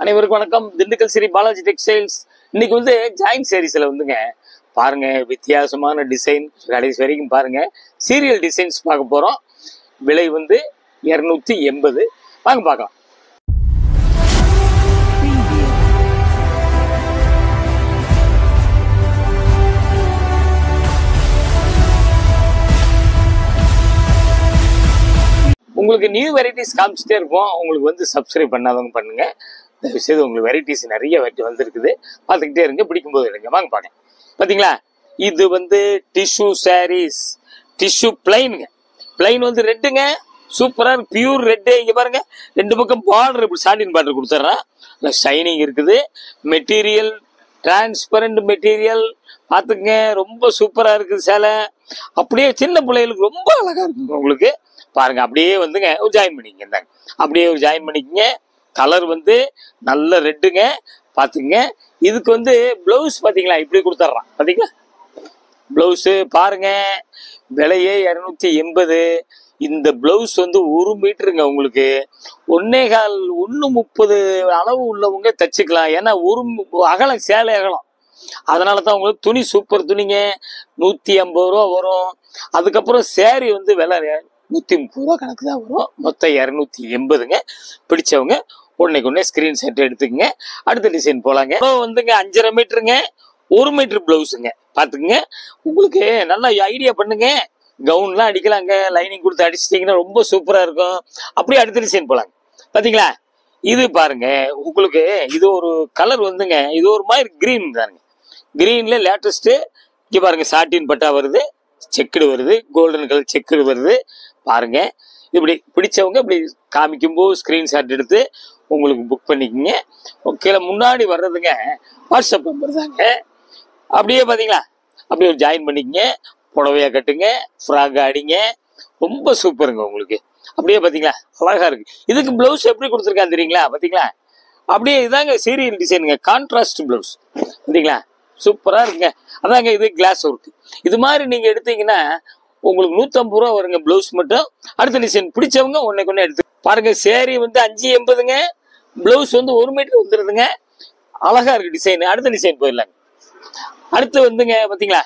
அனைவருக்கும் வணக்கம். திண்டுக்கல் ஸ்ரீ பாலாஜி டெக்ஸ்டைல்ஸ். இன்னைக்கு வந்து ஜாயிண்ட் சாரீஸ்ல வந்துங்க பாருங்க, வித்தியாசமான டிசைன். கடைசி வரைக்கும் பாருங்க. சீரியல் டிசைன்ஸ் பார்க்க போறோம். விலை வந்து 280. வாங்க பார்க்கலாம். உங்களுக்கு நியூ வெரைட்டிஸ் காமிச்சிட்டே இருப்போம். உங்களுக்கு வந்து சப்ஸ்கிரைப் பண்ணாதவங்க பண்ணுங்க. தயவு செய்து உங்களுக்கு வெரைட்டிஸ் நிறைய வந்துருக்குது, பார்த்துக்கிட்டே இருங்க. பிடிக்கும் போது இருங்க. வாங்க பாருங்க. பார்த்தீங்களா, இது வந்து டிஷ்யூ சாரீஸ். டிஷ்யூ பிளைனுங்க. பிளைன் வந்து ரெட்டுங்க. சூப்பரா இருக்கு, பியூர் ரெட்டு. இங்க பாருங்க, ரெண்டு பக்கம் பார்டர் இப்படி சாண்டின் பார்டர் கொடுத்துட்றேன். ஷைனிங் இருக்குது. Material transparent material. பார்த்துங்க, ரொம்ப சூப்பரா இருக்குது சேலை. அப்படியே சின்ன பிள்ளைகளுக்கு ரொம்ப அழகா இருக்குங்க. உங்களுக்கு பாருங்க, அப்படியே வந்துங்க ஒரு ஜாயின் பண்ணிக்கங்க. இந்தாங்க, அப்படியே ஒரு ஜாயின் பண்ணிக்கங்க. கலர் வந்து நல்ல ரெட்டுங்க. பாத்துங்க, இதுக்கு வந்து பிளவுஸ் பாத்தீங்களா, இப்படி கொடுத்துட்றான். பாத்தீங்களா பிளவுஸ் பாருங்க. விலையே 280. இந்த பிளவுஸ் வந்து 1 மீட்டருங்க. உங்களுக்கு 1.30 அளவு உள்ளவங்க தச்சுக்கலாம். ஏன்னா ஒரு அகலம், சேலை அகலம். அதனாலதான் உங்களுக்கு துணி சூப்பர் துணிங்க. 150 ரூபா வரும். அதுக்கப்புறம் சேரீ வந்து விலை 130 ரூபா கணக்கு தான் வரும். மொத்தம் 280ங்க. பிடிச்சவங்க ஒன்னைக்கு ஸ்கிரீன்ஷாட் எடுத்துக்கங்க. அடுத்த டிசைன் போலாங்க. வந்துங்க 5.5 மீட்டருங்க. 1 மீட்டர் பிளவுஸுங்க. பாத்துக்குங்க, உங்களுக்கு நல்லா ஐடியா பண்ணுங்க. கவுன்லாம் அடிக்கலாங்க. லைனிங் கொடுத்து அடிச்சிட்டீங்கன்னா ரொம்ப சூப்பரா இருக்கும். அப்படியே அடுத்த டிசைன் போலாங்க. பாத்தீங்களா, இது பாருங்க. உங்களுக்கு இது ஒரு கலர் வந்துங்க, இது ஒரு மாதிரி கிரீன் தானுங்க. கிரீன்ல லேட்டஸ்ட். இங்க பாருங்க, சாட்டின் பட்டா வருது, செக்குடு வருது, கோல்டன் கலர் செக்குடு வருது. பாருங்க, இப்படி பிடிச்சவங்க இப்படி காமிக்கும் போது ஸ்கிரீன்ஷாட் எடுத்து உங்களுக்கு புக் பண்ணிக்கோங்க. கீழே முன்னாடி வர்றதுங்க வாட்ஸ்அப் நம்பர் தாங்க. அப்படியே பாத்தீங்களா, அப்படியே ஒரு ஜாயின் பண்ணிக்கங்க. புடவையா கட்டுங்க, ஃப்ராக் அடிங்க. ரொம்ப சூப்பருங்க உங்களுக்கு. அப்படியே பாத்தீங்களா, அழகா இருக்கு. இதுக்கு பிளவுஸ் எப்படி கொடுத்துருக்கான்னு தெரியுங்களா? பாத்தீங்களா, அப்படியே இதாங்க சீரியல் டிசைனுங்க. Contrast blouse. பாத்தீங்களா, சூப்பரா இருக்குங்க. அதாங்க இது கிளாஸ் ஒர்க். இது மாதிரி நீங்க எடுத்தீங்கன்னா உங்களுக்கு 150 ரூபா வருங்க பிளவுஸ் மட்டும். அடுத்த டிசைன் பிடிச்சவங்க ஒன்னைக்கு எடுத்து பாருங்க. சேரீ வந்து 5.80ங்க. பிளவுஸ் வந்து 1 மீட்டர் வந்துருதுங்க. அழகா இருக்கு டிசைன். அடுத்த டிசைன் போயிடலாங்க. அடுத்து வந்துங்க பாத்தீங்களா,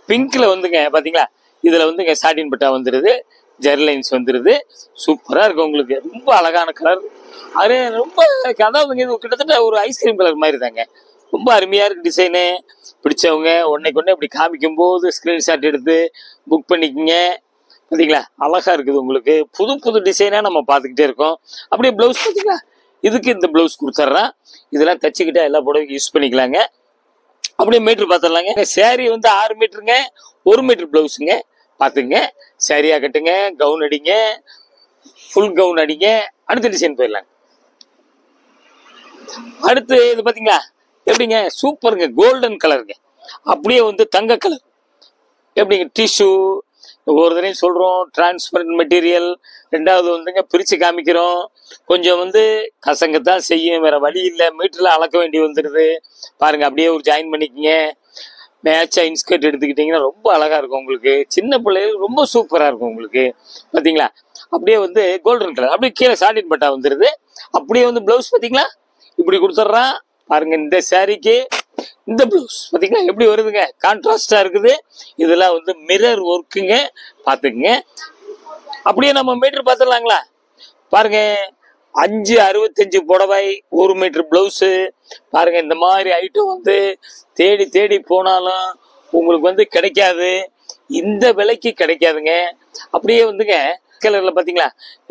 பிங்க்ல வந்துங்க பாத்தீங்களா, இதுல வந்துங்க சாட்டின் பட்டா வந்துருது, ஜெர்லைன்ஸ் வந்துருது. சூப்பரா இருக்கு உங்களுக்கு. ரொம்ப அழகான கலர். அது ரொம்ப அதாவதுங்க, இது கிட்டத்தட்ட ஒரு ஐஸ்கிரீம் கலர் மாதிரி தாங்க. ரொம்ப அருமையா இருக்கு டிசைனு. பிடிச்சவங்க ஒன்னைக்கு இப்படி காமிக்கும் போது ஸ்கிரீன்ஷாட் எடுத்து புக் பண்ணிக்கங்க. பாத்தீங்களா, அழகா இருக்குது உங்களுக்கு. புது புது டிசைனா நம்ம பார்த்துக்கிட்டே இருக்கோம். அப்படியே பிளவுஸ் பாத்தீங்களா, இதுக்கு இந்த பிளவுஸ் கொடுத்துட்றேன். இதெல்லாம் தச்சுக்கிட்டா எல்லா புடவைக்கும் யூஸ் பண்ணிக்கலாங்க. அப்படியே மீட்டர் பார்த்துடலாங்க. சேரீ வந்து 6 மீட்டருங்க. 1 மீட்டர் பிளவுஸுங்க. பாத்துங்க, சரியா கட்டுங்க, கவுன் அடிங்க, ஃபுல் கவுன் அடிங்க. அடுத்த டிசைன் போயிடலாங்க. அடுத்து இது பாத்தீங்களா, எப்படிங்க சூப்பருங்க. கோல்டன் கலருங்க. அப்படியே வந்து தங்க கலர். எப்படிங்க டிஷ்யூ ஒரு தடவையும் சொல்றோம், டிரான்ஸ்பரண்ட் மெட்டீரியல். ரெண்டாவது வந்துங்க பிரிச்சு காமிக்கிறோம். கொஞ்சம் வந்து கசங்கத்தான் செய்யும், வேற வழி இல்லை. மீட்டர்ல அளக்க வேண்டி வந்துடுது. பாருங்க, அப்படியே ஒரு ஜாயின் பண்ணிக்கங்க. மேட்சா இன்ஸ்கர்ட் எடுத்துக்கிட்டீங்கன்னா ரொம்ப அழகா இருக்கும் உங்களுக்கு. சின்ன பிள்ளைகளுக்கு ரொம்ப சூப்பரா இருக்கும் உங்களுக்கு. பாத்தீங்களா, அப்படியே வந்து கோல்டன் கலர். அப்படியே கீழே சாட்டின் பட்டா வந்துருது. அப்படியே வந்து பிளவுஸ் பாத்தீங்களா, இப்படி கொடுத்துட்றான். பாருங்க, இந்த சாரிக்கு இந்த பிளவுஸ் பாத்தீங்களா எப்படி வருதுங்க. கான்ட்ராஸ்டா இருக்குது. இதெல்லாம் வந்து மிரர் ஒர்க்குங்க. பாத்துக்குங்க. அப்படியே நம்ம மீட்டர் பார்த்துடலாங்களா. பாருங்க, 5.65 புடவை, 1 மீட்டர் பிளவுஸ். பாருங்க, இந்த மாதிரி ஐட்டம் வந்து தேடி தேடி போனாலும் உங்களுக்கு வந்து கிடைக்காது. இந்த விலைக்கு கிடைக்காதுங்க. அப்படியே வந்துங்க கலர்ல பாத்தீங்களா,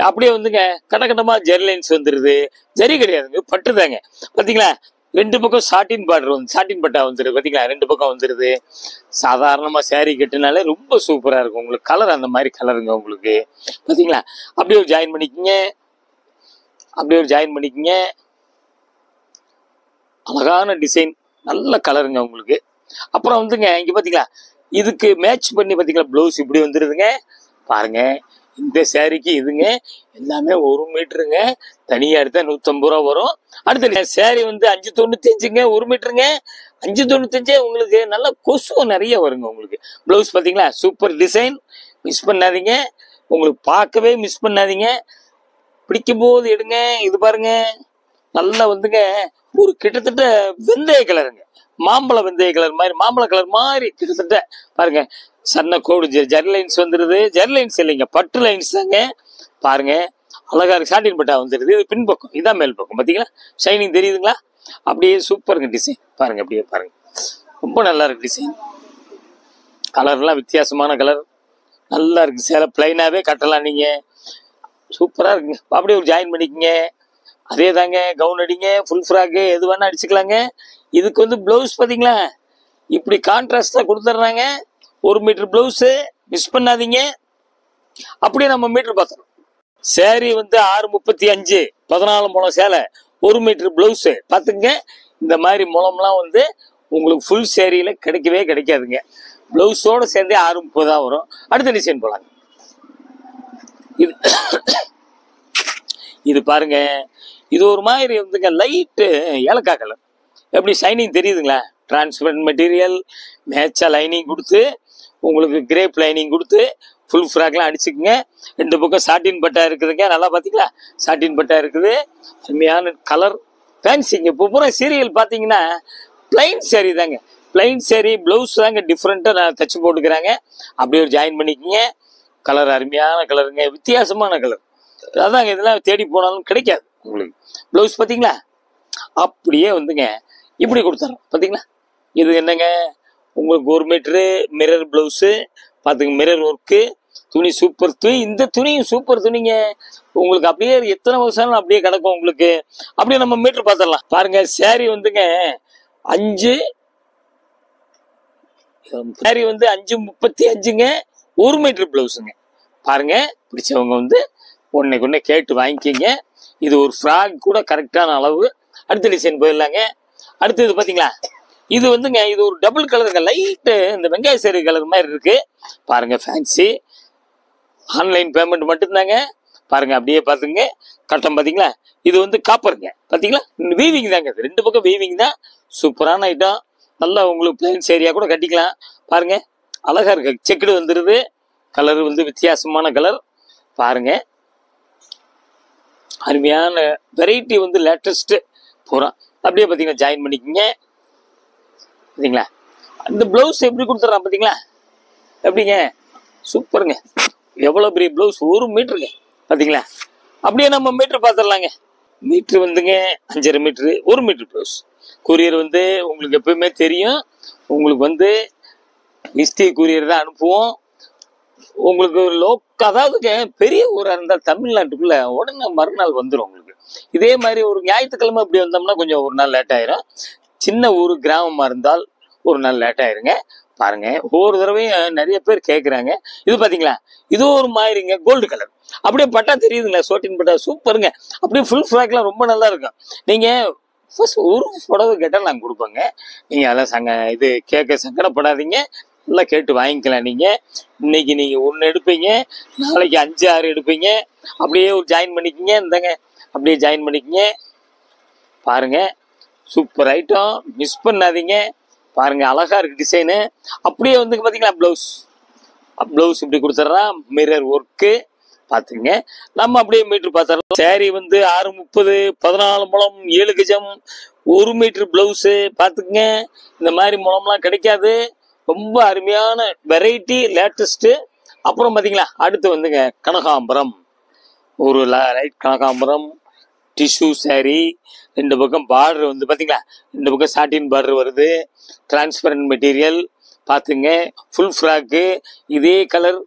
அப்படியே வந்துங்க கட்டமா ஜெர்லைன்ஸ் வந்துருது. ஜரி கிடையாதுங்க, பட்டுதாங்க. பாத்தீங்களா, ரெண்டு பக்கம் சாட்டின் பார்டர் வந்து சாட்டின் பட்டா வந்துருது. பாத்தீங்களா, ரெண்டு பக்கம் வந்துருது. சாதாரணமா சேரீ கட்டுனாலே ரொம்ப சூப்பரா இருக்கும் உங்களுக்கு. கலர் அந்த மாதிரி கலருங்க உங்களுக்கு. பாத்தீங்களா, அப்படியே ஒரு ஜாயின் பண்ணிக்கங்க. அப்படியே ஒரு ஜாயின் பண்ணிக்கங்க. அழகான டிசைன், நல்ல கலருங்க உங்களுக்கு. அப்புறம் வந்துங்க இங்க பாத்தீங்களா, இதுக்கு மேட்ச் பண்ணி பாத்தீங்களா பிளவுஸ் இப்படி வந்துருதுங்க. பாருங்க, இந்த சேரீக்கு இதுங்க எல்லாமே 1 மீட்டருங்க. தனியா எடுத்தா 150 ரூபா வரும். அடுத்த சேரீ வந்து 5.95ங்க. 1 மீட்டருங்க. 5.95 உங்களுக்கு நல்ல கொசு நிறைய வருங்க உங்களுக்கு. பிளவுஸ் பாத்தீங்களா, சூப்பர் டிசைன். மிஸ் பண்ணாதீங்க. உங்களுக்கு பார்க்கவே மிஸ் பண்ணாதீங்க. பிடிக்கும் போது எடுங்க. இது பாருங்க, நல்லா வந்துங்க ஒரு கிட்டத்தட்ட வெந்தய கலருங்க, மாம்பழ வெந்தய கலர் மாதிரி, மாம்பழ கலர் மாதிரி கிட்டத்தட்ட பாருங்க. சன்ன கோடு ஜெரி லைன்ஸ் வந்துருது. ஜெரி லைன்ஸ் இல்லைங்க, பட்டு லைன்ஸ் தாங்க. பாருங்க அழகா இருக்கு. சாட்டின் பட்டா வந்துருது. இது பின்பக்கம், இதான் மேல் பக்கம். பாத்தீங்களா ஷைனிங் தெரியுதுங்களா? அப்படியே சூப்பருங்க டிசைன். பாருங்க அப்படியே பாருங்க, ரொம்ப நல்லா இருக்கு டிசைன். கலர்லாம் வித்தியாசமான கலர், நல்லா இருக்கு. சேலை பிளைனாவே கட்டலாம் நீங்க, சூப்பரா இருக்குங்க. அப்படியே ஒரு ஜாயின் பண்ணிக்கங்க. அதே தாங்க, கவுன் அடிங்க, ஃபுல் ஃப்ராக்கு எது வேணா அடிச்சுக்கலாங்க. இதுக்கு வந்து பிளவுஸ் பாத்தீங்களா, இப்படி கான்ட்ராஸ்டா கொடுத்துட்றாங்க. 1 மீட்டர் பிளவுஸ், மிஸ் பண்ணாதீங்க. அப்படியே நம்ம மீட்டர் பார்த்தோம். சேரீ வந்து 635 14 முழம் சேலை, 1 மீட்டர் பிளவுஸ் பாத்துங்க. இந்த மாதிரி முழம்லாம் வந்து உங்களுக்கு ஃபுல் சேரீல கிடைக்கவே கிடைக்காதுங்க. பிளவுஸோட சேர்ந்தே 630 தான் வரும். அடுத்த டிசைன் போலாங்க. இது இது பாருங்க, இது ஒரு மாதிரி வந்துங்க லைட்டு ஏலக்காய் கலர். எப்படி ஷைனிங் தெரியுதுங்களா? டிரான்ஸ்பரண்ட் மெட்டீரியல், மேட்சா லைனிங் கொடுத்து, உங்களுக்கு கிரேப் லைனிங் கொடுத்து ஃபுல் ஃப்ராக்லாம் அடிச்சுக்குங்க. 2 பக்கம் சாட்டின் பட்டா இருக்குதுங்க. நல்லா பார்த்தீங்களா? சாட்டின் பட்டா இருக்குது. அருமையான கலர், ஃபேன்சிங்க. இப்போ பூரா சீரியல் பார்த்தீங்கன்னா பிளைன் சேரீ தாங்க. பிளைன் சேரீ பிளவுஸ் தாங்க டிஃப்ரெண்ட்டாக நான் தச்சு போட்டுக்கிறாங்க. அப்படியே ஒரு ஜாயின் பண்ணிக்கோங்க. கலர் அருமையான கலருங்க, வித்தியாசமான கலர். அதாங்க, இதெல்லாம் தேடி போனாலும் கிடைக்காது உங்களுக்கு. பிளவுஸ் பார்த்தீங்களா? அப்படியே வந்துங்க இப்படி கொடுத்துறோம். பார்த்தீங்களா? இது என்னங்க, உங்களுக்கு 1 மீட்டரு மிரர் பிளவுஸு பார்த்துங்க, மிரர் ஒர்க்கு, துணி சூப்பர் துணி. இந்த துணியும் சூப்பர் துணிங்க. உங்களுக்கு அப்படியே எத்தனை வருஷம் அப்படியே கிடக்கும் உங்களுக்கு. அப்படியே நம்ம மீட்டர் பார்த்துடலாம். பாருங்க, சேரீ வந்துங்க 5 சேரீ வந்து 535ங்க, 1 மீட்டர் பிளவுஸுங்க. பாருங்க, பிடிச்சவங்க வந்து ஒன்னைக்கு ஒன்னே கேட்டு வாங்கிக்கிங்க. இது ஒரு ஃப்ராக் கூட கரெக்டான அளவு. அடுத்த டிசைன் போயிடலாங்க. அடுத்தது பார்த்தீங்களா, இது வந்துங்க, இது ஒரு டபுள் கலருங்க, லைட்டு இந்த வெங்காய சேரி கலர் மாதிரி இருக்கு. பாருங்க, ஃபேன்சி. ஆன்லைன் பேமெண்ட் மட்டும்தாங்க. பாருங்க அப்படியே பார்த்துங்க. கட்டம் பார்த்தீங்களா? இது வந்து காப்பருங்க. பார்த்தீங்களா? வீவிங் தாங்க, 2 பக்கம் வீவிங் தான். சூப்பரான ஐட்டம். நல்லா உங்களுக்கு பிளைன் சேரியா கூட கட்டிக்கலாம். பாருங்க அழகா இருக்கு. செக்குடு வந்துருது. கலர் வந்து வித்தியாசமான கலர். பாருங்க, அருமையான வெரைட்டி வந்து லேட்டஸ்ட் பூரா. அப்படியே பார்த்தீங்கன்னா ஜாயின் பண்ணிக்கோங்க. பார்த்தீங்களா? இந்த பிளவுஸ் எப்படி கொடுத்துட்றான் பார்த்தீங்களா? எப்படிங்க, சூப்பருங்க. எவ்வளோ பெரிய பிளவுஸ், 1 மீட்டருங்க. பார்த்தீங்களா? அப்படியே நம்ம மீட்டர் பார்த்துடலாங்க. மீட்ரு வந்துங்க 5.5 மீட்ரு, 1 மீட்டர் பிளவுஸ். கொரியர் வந்து உங்களுக்கு எப்பவுமே தெரியும், உங்களுக்கு வந்து மிஸ்டி கொரியர் தான் அனுப்புவோம். உங்களுக்கு அதாவதுங்க பெரிய ஊராக இருந்தால் தமிழ்நாட்டுக்குள்ள உடனே மறுநாள் வந்துடும் உங்களுக்கு. இதே மாதிரி ஒரு ஞாயிற்றுக்கிழமை இப்படி வந்தோம்னா கொஞ்சம் ஒரு நாள் லேட் ஆயிரும். சின்ன ஊர் கிராமமா இருந்தால் ஒரு நாள் லேட் ஆயிருங்க. பாருங்க, ஒவ்வொரு தடவையும் நிறைய பேர் கேட்குறாங்க. இது பார்த்தீங்களா? இது ஒரு மாதிரிங்க கோல்டு கலர். அப்படியே பட்டா தெரியுதுங்களா? சோட்டின் பட்டா சூப்பருங்க. அப்படியே ஃபுல் ஃப்ராக்லாம் ரொம்ப நல்லா இருக்கும். நீங்கள் ஃபர்ஸ்ட் ஒரு புடவை கேட்டால் நாங்கள் கொடுப்போங்க. நீங்கள் அதெல்லாம் இது கேட்க சங்கடப்படாதீங்க. நல்லா கேட்டு வாங்கிக்கலாம். நீங்கள் இன்னைக்கு நீங்கள் 1 எடுப்பீங்க, நாளைக்கு 5 6 எடுப்பீங்க. அப்படியே ஒரு ஜாயின் பண்ணிக்கிங்க. இந்தாங்க அப்படியே ஜாயின் பண்ணிக்கிங்க. பாருங்க, சூப்பர் ஐட்டம், மிஸ் பண்ணாதீங்க. பாருங்க, அழகா இருக்கு டிசைனு. அப்படியே வந்து பார்த்தீங்களா, பிளவுஸ் இப்படி கொடுத்துட்றான். மிரர் ஒர்க்கு பார்த்துங்க. நம்ம அப்படியே மீட்டர் பார்த்துடலாம். சேரீ வந்து 630 14 முழம் 7 கஜம், 1 மீட்டர் பிளவுஸு பார்த்துக்குங்க. இந்த மாதிரி முழம்லாம் கிடைக்காது. ரொம்ப அருமையான வெரைட்டி, லேட்டஸ்ட்டு. அப்புறம் பார்த்தீங்களா, அடுத்து வந்துங்க கனகாம்பரம். ஒரு லைட் கனகாம்பரம் டிஷ்யூ சேரீ. 2 பக்கம் பார்டர் வந்து பார்த்தீங்களா, 2 பக்கம் சாட்டின் பார்டர் வருது. டிரான்ஸ்பரண்ட் மெட்டீரியல் பார்த்துங்க. ஃபுல் ஃப்ராக்கு, இதே colour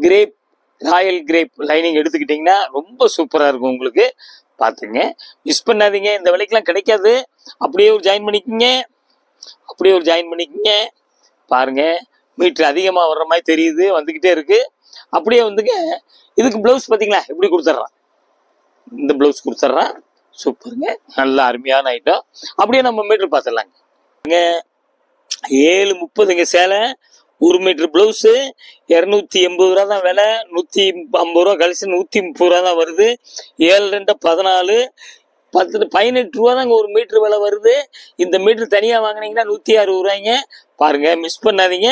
crepe, royal crepe lining எடுத்துக்கிட்டிங்கன்னா ரொம்ப சூப்பராக இருக்கும் உங்களுக்கு. பார்த்துங்க, மிஸ் பண்ணாதீங்க. இந்த விலைக்கெல்லாம் கிடைக்காது. அப்படியே ஒரு ஜாயின் பண்ணிக்கோங்க. அப்படியே ஒரு ஜாயின் பண்ணிக்கோங்க. பாருங்க, மீட்டர் அதிகமாக வர்ற மாதிரி தெரியுது, வந்துக்கிட்டே இருக்கு. அப்படியே வந்துங்க இதுக்கு பிளவுஸ் பார்த்தீங்களா எப்படி கொடுத்துட்றான். இந்த பிளவுஸ் கொடுத்துட்றான். சூப்பருங்க, நல்ல அருமையான ஐட்டம். அப்படியே நம்ம மீட்டர் பார்த்துடலாங்க. 730ங்க சேலை, 1 மீட்டர் பிளவுஸு, 280 ரூபா தான் விலை. 150 ரூபா கழிச்சு 130 ரூபா தான் வருது. 7 2 14 18 ரூபா தாங்க ஒரு மீட்டர் விலை வருது. இந்த மீட்டர் தனியா வாங்கினீங்கன்னா 160 ரூபாய்ங்க. பாருங்க, மிஸ் பண்ணாதீங்க.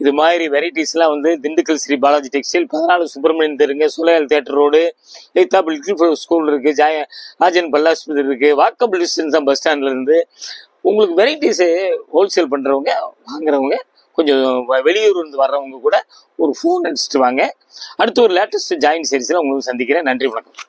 இது மாதிரி வெரைட்டிஸ் எல்லாம் வந்து திண்டுக்கல் ஸ்ரீ பாலாஜி டெக்ஸ்டைல் 14 சுப்பிரமணியன் தெருங்க, சுலையால் தேட்டர் ரோடு, எய்தாப் லிட்டில் ஸ்கூல் இருக்கு, ராஜன் பல்லாஸ்பத்திரி இருக்கு, வாக்கபிள் டிஸ்டன்ஸ் தான் பஸ் ஸ்டாண்ட்ல இருந்து. உங்களுக்கு வெரைட்டிஸ் ஹோல்சேல் பண்றவங்க வாங்குறவங்க கொஞ்சம் வெளியூர் இருந்து வர்றவங்க கூட ஒரு ஃபோன் அடிச்சுட்டு வாங்க. அடுத்து ஒரு லேட்டஸ்ட் ஜாயின் சீரிஸ்ல உங்களுக்கு சந்திக்கிறேன். நன்றி, வணக்கம்.